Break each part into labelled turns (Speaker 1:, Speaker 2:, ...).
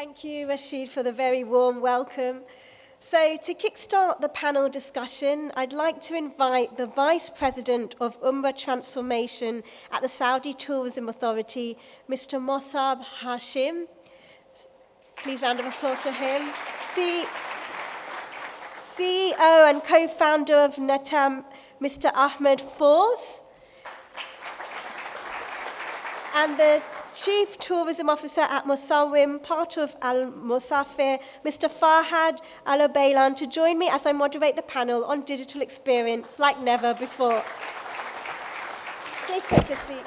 Speaker 1: Thank you, Rashid, for the very warm welcome. So to kickstart the panel discussion, I'd like to invite the Vice President of Umrah Transformation at the Saudi Tourism Authority, Mr. Mossaab Hashem. Please round of applause for him. CEO and co-founder of ntam, Mr. Ahmed and the Chief Tourism Officer at Mossaab, part of Almosafer, Mr. Fahad Alobailan, to join me as I moderate the panel on digital experience like never before. Please take your seat.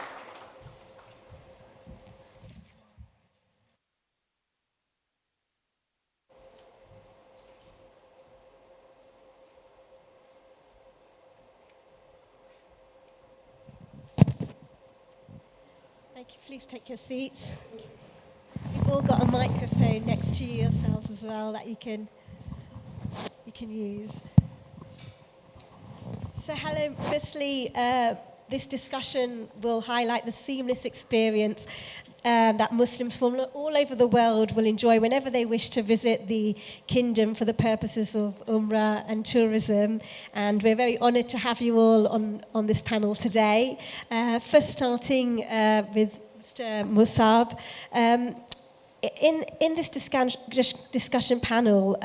Speaker 1: Thank you. Please take your seats. You've all got a microphone next to you yourselves as well that you can use. So hello, firstly, this discussion will highlight the seamless experience that Muslims from all over the world will enjoy whenever they wish to visit the kingdom for the purposes of Umrah and tourism. And we're very honoured to have you all on this panel today. First starting with Mr. Mossaab. In this discussion panel,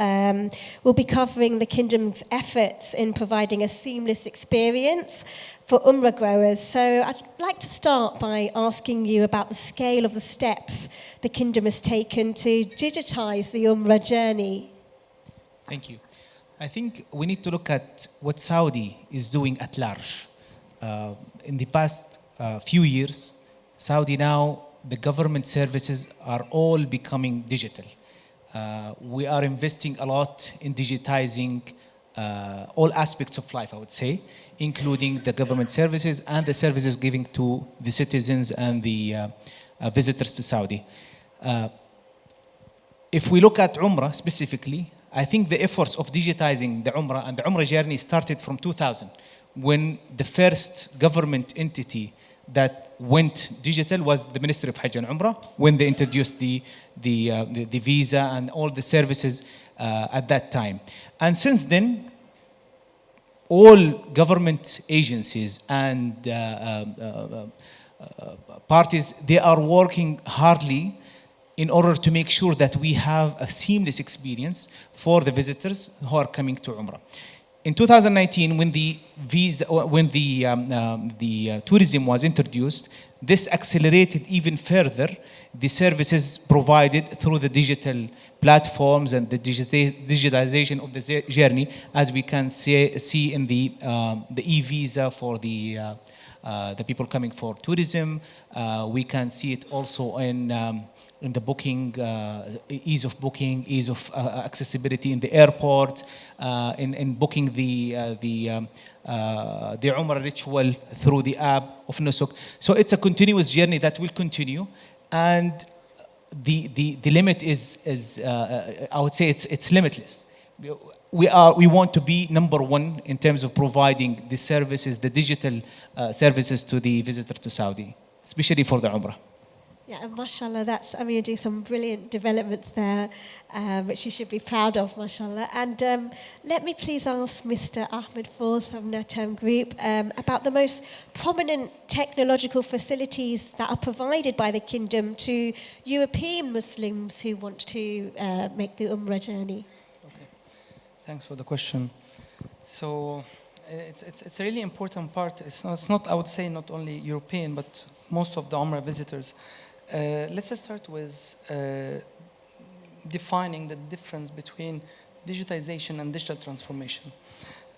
Speaker 1: we'll be covering the Kingdom's efforts in providing a seamless experience for Umrah growers. So I'd like to start by asking you about the scale of the steps the Kingdom has taken to digitize the Umrah journey.
Speaker 2: Thank you. I think we need to look at what Saudi is doing at large. In the past few years, Saudi now, the government services are all becoming digital. We are investing a lot in digitizing all aspects of life, I would say, including the government services and the services given to the citizens and the visitors to Saudi. If we look at Umrah specifically, I think the efforts of digitizing the Umrah and the Umrah journey started from 2000, when the first government entity that went digital was the Ministry of Hajj and Umrah, when they introduced the visa and all the services at that time. And since then, all government agencies and parties, they are working hardly in order to make sure that we have a seamless experience for the visitors who are coming to Umrah. In 2019, when the tourism was introduced, this accelerated even further the services provided through the digital platforms and the digitalization of the journey, as we can see in the e-visa for the people coming for tourism. We can see it also in the booking, ease of booking, ease of accessibility in the airport, in booking the Umrah ritual through the app of Nusuk. So it's a continuous journey that will continue, and the limit is I would say it's limitless. We want to be number one in terms of providing the services, the digital services to the visitor to Saudi, especially for the Umrah.
Speaker 1: Yeah, and mashallah, you're doing some brilliant developments there, which you should be proud of, mashallah. And let me please ask Mr. Ahmed from ntam Group about the most prominent technological facilities that are provided by the Kingdom to European Muslims who want to make the Umrah journey.
Speaker 3: Okay, thanks for the question. So it's a really important part. It's not, I would say, not only European, but most of the Umrah visitors. Let's start with defining the difference between digitization and digital transformation.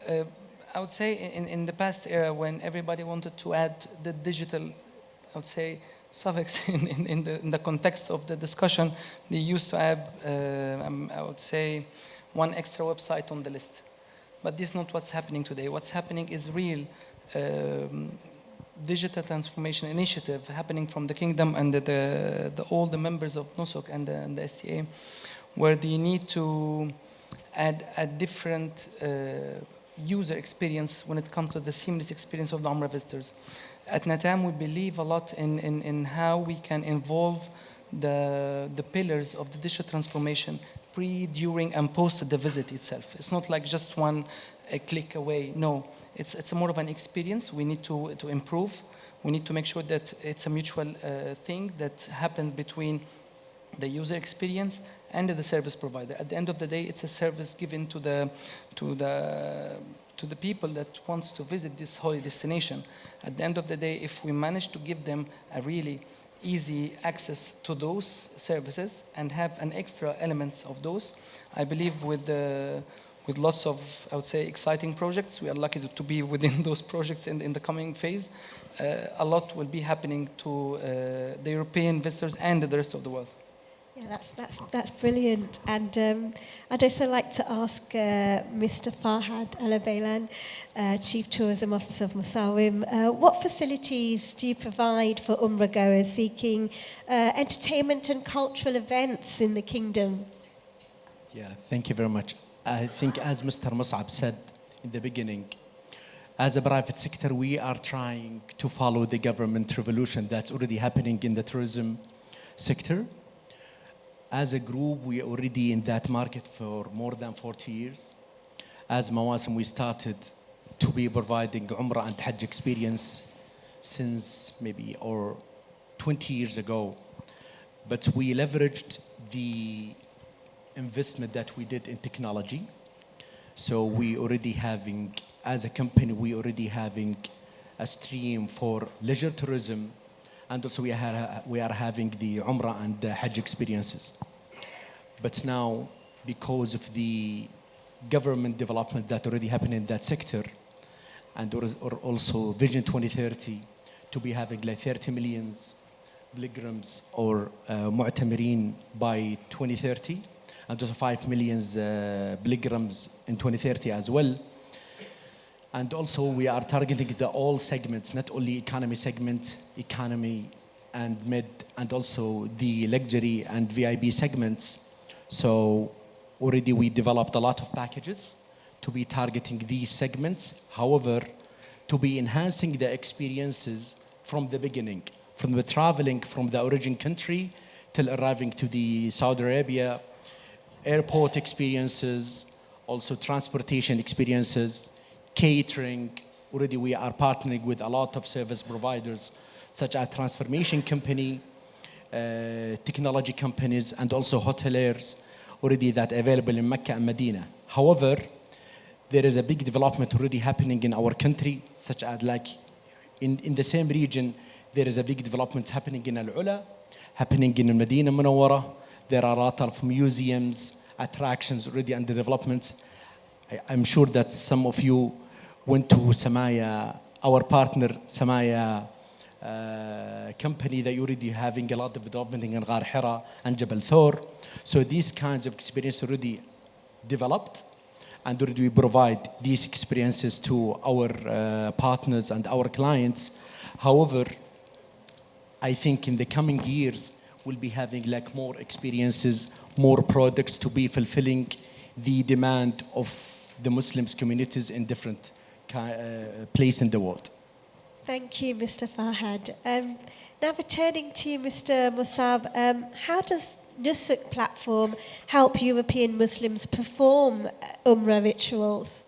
Speaker 3: I would say in the past era, when everybody wanted to add the digital, I would say, suffix in the context of the discussion, they used to add, I would say, one extra website on the list. But this is not what's happening today. What's happening is real digital transformation initiative happening from the Kingdom and all the members of Nusuk and the STA, where they need to add a different user experience when it comes to the seamless experience of the Umrah visitors. At ntam, we believe a lot in how we can involve the pillars of the digital transformation pre, during, and post the visit itself. It's not like just one click away. No, it's more of an experience we need to improve. We need to make sure that it's a mutual thing that happens between the user experience and the service provider. At the end of the day, it's a service given to the people that wants to visit this holy destination. At the end of the day, if we manage to give them a really easy access to those services and have an extra elements of those, I believe with lots of, I would say, exciting projects, we are lucky to be within those projects in the coming phase. A lot will be happening to the European visitors and the rest of the world.
Speaker 1: Yeah, that's brilliant. And I'd also like to ask Mr. Fahad Alobailan, Chief Tourism Officer of Mossaab, what facilities do you provide for Umrah goers seeking entertainment and cultural events in the kingdom?
Speaker 4: Yeah, thank you very much. I think as Mr. Mossaab said in the beginning, as a private sector, we are trying to follow the government revolution that's already happening in the tourism sector. As a group, we are already in that market for more than 40 years. As Mawasim, we started to be providing Umrah and Hajj experience since maybe 20 years ago. But we leveraged the investment that we did in technology. So we already having, as a company, we already having a stream for leisure tourism, and also we are having the Umrah and Hajj experiences. But now, because of the government development that already happened in that sector, and also Vision 2030, to be having like 30 million pilgrims or mu'tamirin by 2030, and also 5 million pilgrims in 2030 as well. And also we are targeting all segments, not only economy segment, economy and mid, and also the luxury and VIP segments. So already we developed a lot of packages to be targeting these segments. However, to be enhancing the experiences from the beginning, from the traveling from the origin country till arriving to the Saudi Arabia, airport experiences, also transportation experiences, catering. Already we are partnering with a lot of service providers such as transformation company, technology companies, and also hoteliers already that available in Mecca and Medina. However, there is a big development already happening in our country, such as like in the same region, there is a big development happening in Al-Ula, happening in Medina Munawwara. There are a lot of museums, attractions already under development. I'm sure that some of you went to Samaya, our partner Samaya company, that already having a lot of development in Ghar Hira and Jabal Thor. So these kinds of experience already developed, and already we provide these experiences to our partners and our clients. However, I think in the coming years, we'll be having like more experiences, more products to be fulfilling the demand of the Muslims communities in different places in the world.
Speaker 1: Thank you, Mr. Fahad. Now returning to you, Mr. Mossaab, how does Nusuk platform help European Muslims perform Umrah rituals?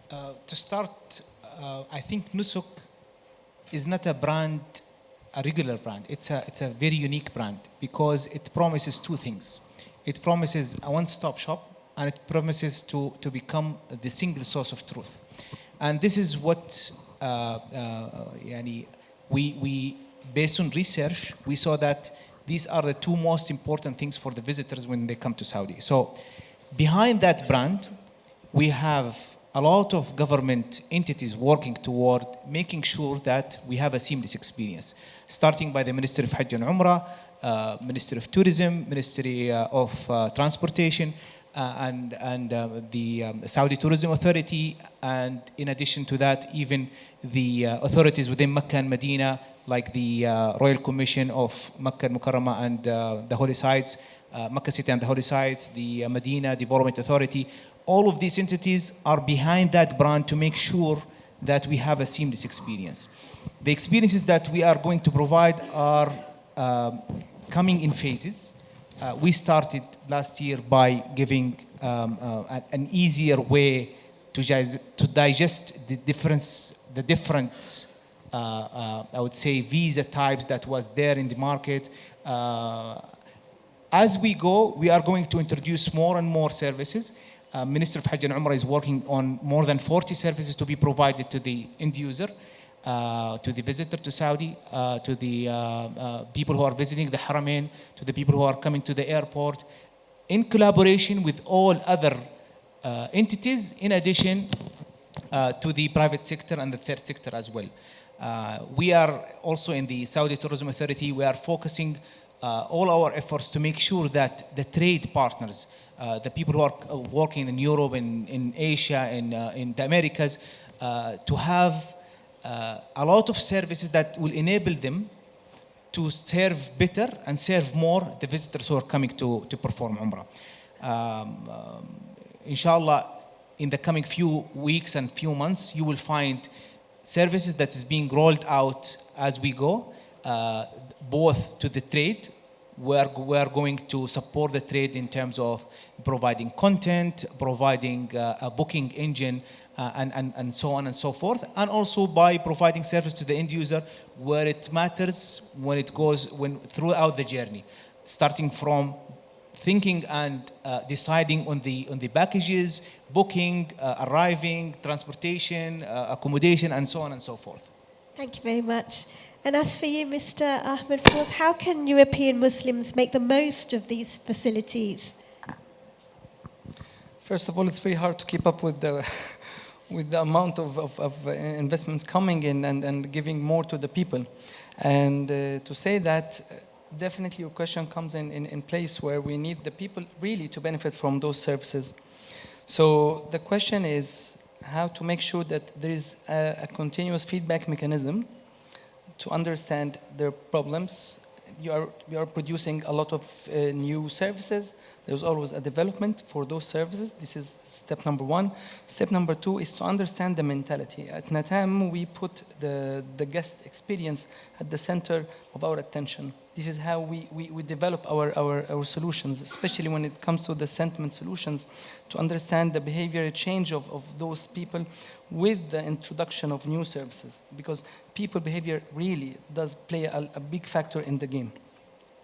Speaker 2: To start, I think Nusuk is not a brand, a regular brand. It's a very unique brand because it promises two things. It promises a one-stop shop, and it promises to become the single source of truth. And this is what we based on research, we saw that these are the two most important things for the visitors when they come to Saudi. So behind that brand, we have a lot of government entities working toward making sure that we have a seamless experience, starting by the Ministry of Hajj and Umrah, Ministry of Tourism, Ministry of Transportation, and the Saudi Tourism Authority, and in addition to that, even the authorities within Mecca and Medina, like the Royal Commission of Mecca and Mukarramah and the Holy Sites, Mecca City and the Holy Sites, the Medina Development Authority. All of these entities are behind that brand to make sure that we have a seamless experience. The experiences that we are going to provide are coming in phases. We started last year by giving an easier way to digest the different I would say visa types that was there in the market. As we go, we are going to introduce more and more services. Minister of Hajj and Umrah is working on more than 40 services to be provided to the end user, to the visitor to Saudi, to the people who are visiting the Haramain, to the people who are coming to the airport, in collaboration with all other entities, in addition to the private sector and the third sector as well. We are also in the Saudi Tourism Authority, we are focusing all our efforts to make sure that the trade partners, the people who are working in Europe, in Asia, in the Americas, to have a lot of services that will enable them to serve better and serve more the visitors who are coming to perform Umrah. Inshallah, in the coming few weeks and few months, you will find services that is being rolled out as we go, both to the trade. We are going to support the trade in terms of providing content, providing a booking engine, and so on and so forth, and also by providing service to the end user where it matters, when it goes throughout the journey, starting from thinking and deciding on the packages, booking, arriving, transportation, accommodation, and so on and so forth.
Speaker 1: Thank you very much. And as for you, Mr. Ahmed, how can European Muslims make the most of these facilities?
Speaker 3: First of all, it's very hard to keep up with the with the amount of investments coming in and giving more to the people. And to say that, definitely your question comes in place where we need the people really to benefit from those services. So the question is how to make sure that there is a continuous feedback mechanism to understand their problems. You are producing a lot of new services. There's always a development for those services. This is step number one. Step number two is to understand the mentality. At Ntam, we put the guest experience at the center of our attention. This is how we develop our solutions, especially when it comes to the sentiment solutions, to understand the behavior change of those people with the introduction of new services, because people behavior really does play a big factor in the game.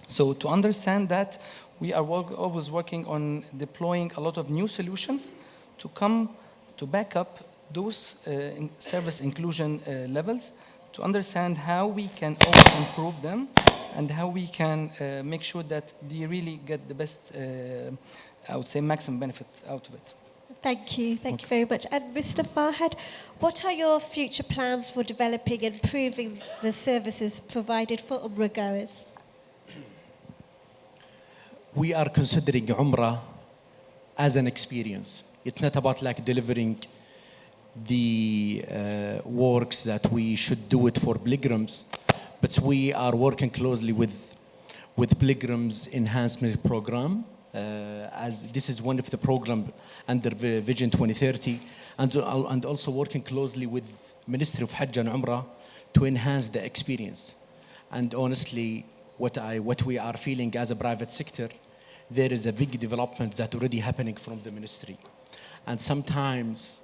Speaker 3: So to understand that, we are always working on deploying a lot of new solutions to come to back up those service inclusion levels, to understand how we can always improve them and how we can make sure that they really get the best, I would say, maximum benefit out of it.
Speaker 1: Thank you very much. And Mr. Fahad, what are your future plans for developing and improving the services provided for Umrah goers?
Speaker 4: We are considering Umrah as an experience. It's not about like delivering the works that we should do it for pilgrims, but we are working closely with pilgrims enhancement program, as this is one of the program under Vision 2030, and also working closely with Ministry of Hajj and Umrah to enhance the experience. And honestly, what we are feeling as a private sector, there is a big development that already happening from the ministry. And sometimes,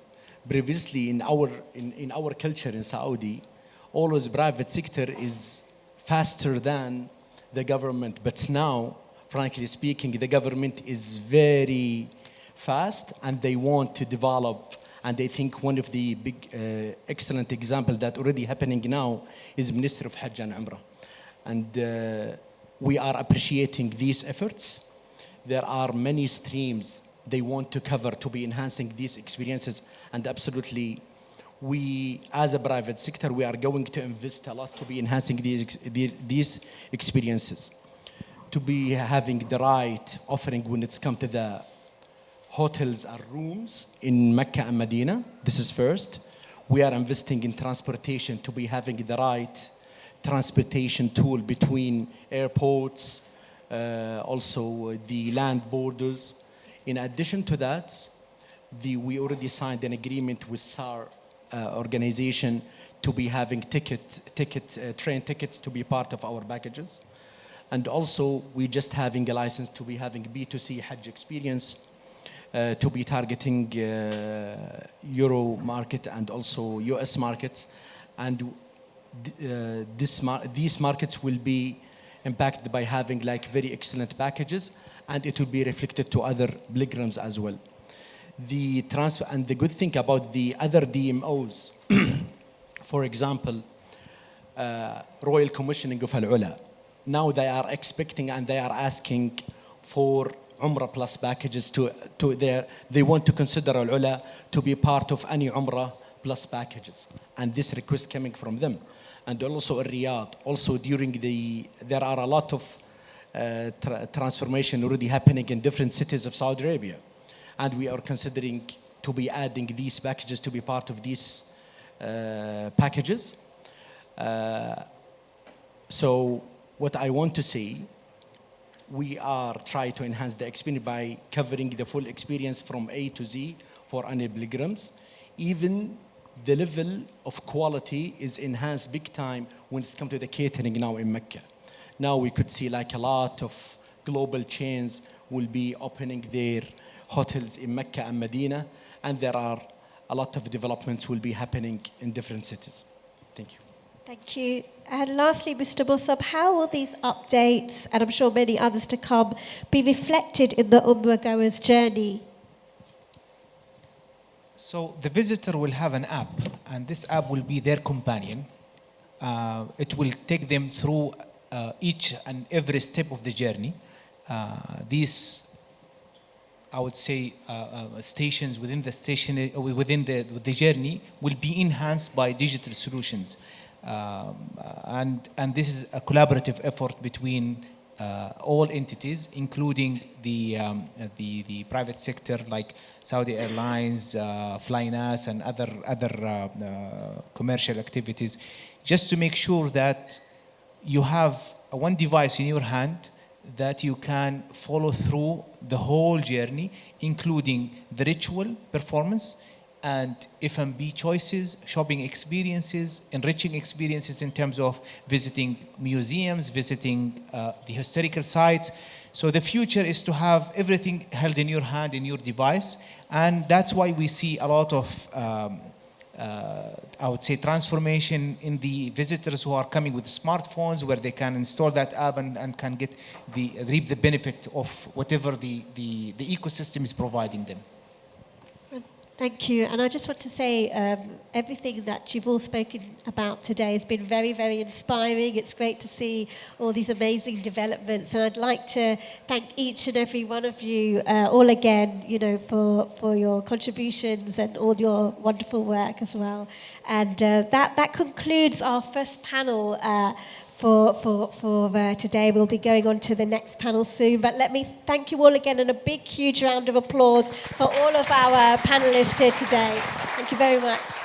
Speaker 4: previously in our culture in Saudi, always private sector is faster than the government. But now, frankly speaking, the government is very fast and they want to develop. And I think one of the big, excellent example that already happening now is Ministry of Hajj and Umrah. And we are appreciating these efforts. There are many streams they want to cover to be enhancing these experiences. And absolutely, we as a private sector, we are going to invest a lot to be enhancing these experiences. To be having the right offering when it's come to the hotels and rooms in Mecca and Medina. This is first. We are investing in transportation to be having the right transportation tool between airports, also the land borders. In addition to that, we already signed an agreement with SAR organization to be having train tickets to be part of our packages. And also, we just having a license to be having B2C Hajj experience, to be targeting Euro market and also US markets. And these markets will be impacted by having like very excellent packages, and it will be reflected to other pilgrims as well. The transfer, and the good thing about the other DMOs, for example, Royal Commissioning of Al-Ula, now they are expecting and they are asking for Umrah plus packages they want to consider Al-Ula to be part of any Umrah plus packages, and this request coming from them. And also Riyadh, also there are a lot of transformation already happening in different cities of Saudi Arabia, and we are considering to be adding these packages to be part of these packages. So what I want to say, we are trying to enhance the experience by covering the full experience from A to Z for any pilgrims. Even the level of quality is enhanced big time when it's come to the catering now in Mecca. Now we could see like a lot of global chains will be opening their hotels in Mecca and Medina, and there are a lot of developments will be happening in different cities. Thank you.
Speaker 1: Thank you. And lastly, Mr. Mossaab, how will these updates, and I'm sure many others to come, be reflected in the Umrah goer's journey?
Speaker 2: So the visitor will have an app, and this app will be their companion. It will take them through each and every step of the journey. These, I would say, stations within the station, within the journey, will be enhanced by digital solutions. And this is a collaborative effort between all entities, including the private sector like Saudi Airlines, Flynas, and other commercial activities, just to make sure that you have one device in your hand that you can follow through the whole journey, including the ritual performance and F&B choices, shopping experiences, enriching experiences in terms of visiting museums, visiting the historical sites. So the future is to have everything held in your hand, in your device, and that's why we see a lot of, I would say, transformation in the visitors who are coming with smartphones, where they can install that app and can reap the benefit of whatever the ecosystem is providing them.
Speaker 1: Thank you. And I just want to say everything that you've all spoken about today has been very, very inspiring. It's great to see all these amazing developments. And I'd like to thank each and every one of you all again, for your contributions and all your wonderful work as well. And that concludes our first panel for today. We'll be going on to the next panel soon, but let me thank you all again, and a big, huge round of applause for all of our panelists here today. Thank you very much.